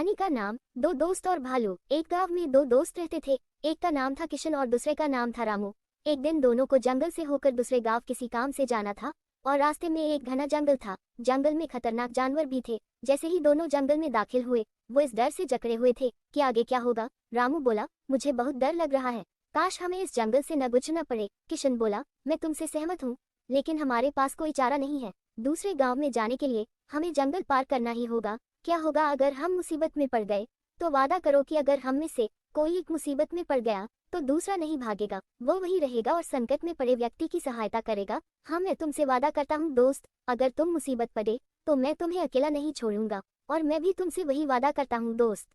कहानी का नाम दो दोस्त और भालू। एक गांव में दो दोस्त रहते थे। एक का नाम था किशन और दूसरे का नाम था रामू। एक दिन दोनों को जंगल से होकर दूसरे गांव किसी काम से जाना था और रास्ते में एक घना जंगल था। जंगल में खतरनाक जानवर भी थे। जैसे ही दोनों जंगल में दाखिल हुए वो इस डर से जकड़े हुए थे कि आगे क्या होगा। रामू बोला, मुझे बहुत डर लग रहा है, काश हमें इस जंगल से न गुजरना पड़े। किशन बोला, मैं तुमसे सहमत हूँ, लेकिन हमारे पास कोई चारा नहीं है। दूसरे गांव में जाने के लिए हमें जंगल पार करना ही होगा। क्या होगा अगर हम मुसीबत में पड़ गए? तो वादा करो कि अगर हम में से कोई एक मुसीबत में पड़ गया तो दूसरा नहीं भागेगा, वो वही रहेगा और संकट में पड़े व्यक्ति की सहायता करेगा। हाँ, मैं तुमसे वादा करता हूँ दोस्त, अगर तुम मुसीबत पड़े तो मैं तुम्हें अकेला नहीं छोड़ूंगा। और मैं भी तुमसे वही वादा करता हूँ दोस्त।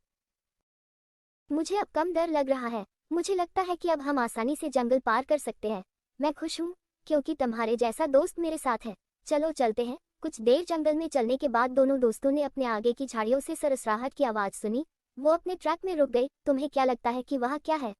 मुझे अब कम डर लग रहा है। मुझे लगता है कि अब हम आसानी से जंगल पार कर सकते हैं। मैं खुश हूँ क्योंकि तुम्हारे जैसा दोस्त मेरे साथ है। चलो चलते हैं। कुछ देर जंगल में चलने के बाद दोनों दोस्तों ने अपने आगे की झाड़ियों से सरसराहट की आवाज सुनी। वो अपने ट्रैक में रुक गए। तुम्हें क्या लगता है कि वहाँ क्या है?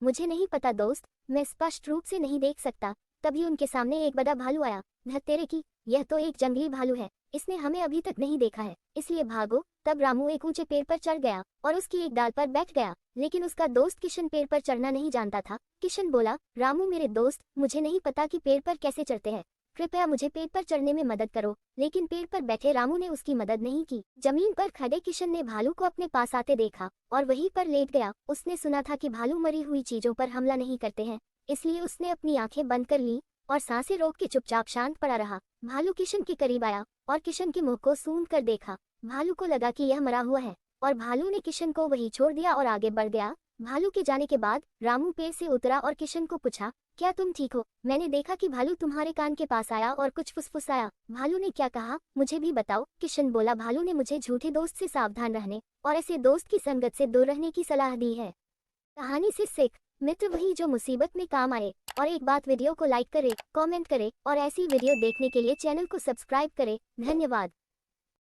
मुझे नहीं पता दोस्त, मैं स्पष्ट रूप से नहीं देख सकता। तभी उनके सामने एक बड़ा भालू आया। धत्तेरे की, यह तो एक जंगली भालू है, इसने हमें अभी तक नहीं देखा है, इसलिए भागो। तब रामू एक ऊंचे पेड़ पर चढ़ गया और उसकी एक डाल पर बैठ गया, लेकिन उसका दोस्त किशन पेड़ पर चढ़ना नहीं जानता था। किशन बोला, रामू मेरे दोस्त, मुझे नहीं पता कि पेड़ पर कैसे चढ़ते हैं, कृपया मुझे पेड़ पर चढ़ने में मदद करो। लेकिन पेड़ पर बैठे रामू ने उसकी मदद नहीं की। जमीन पर खड़े किशन ने भालू को अपने पास आते देखा और वहीं पर लेट गया। उसने सुना था कि भालू मरी हुई चीजों पर हमला नहीं करते हैं, इसलिए उसने अपनी आंखें बंद कर ली और सांसें रोक के चुपचाप शांत पड़ा रहा। भालू किशन के करीब आया और किशन के मुंह को सूंघ कर देखा। भालू को लगा कि यह मरा हुआ है और भालू ने किशन को वहीं छोड़ दिया और आगे बढ़ गया। भालू के जाने के बाद रामू पेड़ से उतरा और किशन को पूछा, क्या तुम ठीक हो? मैंने देखा कि भालू तुम्हारे कान के पास आया और कुछ फुसफुसाया। भालू ने क्या कहा, मुझे भी बताओ। किशन बोला, भालू ने मुझे झूठे दोस्त से सावधान रहने और ऐसे दोस्त की संगत से दूर रहने की सलाह दी है। कहानी से सीख, मित्र वही जो मुसीबत में काम आए। और एक बात, वीडियो को लाइक करे, कमेंट करे और ऐसी वीडियो देखने के लिए चैनल को सब्सक्राइब करे। धन्यवाद।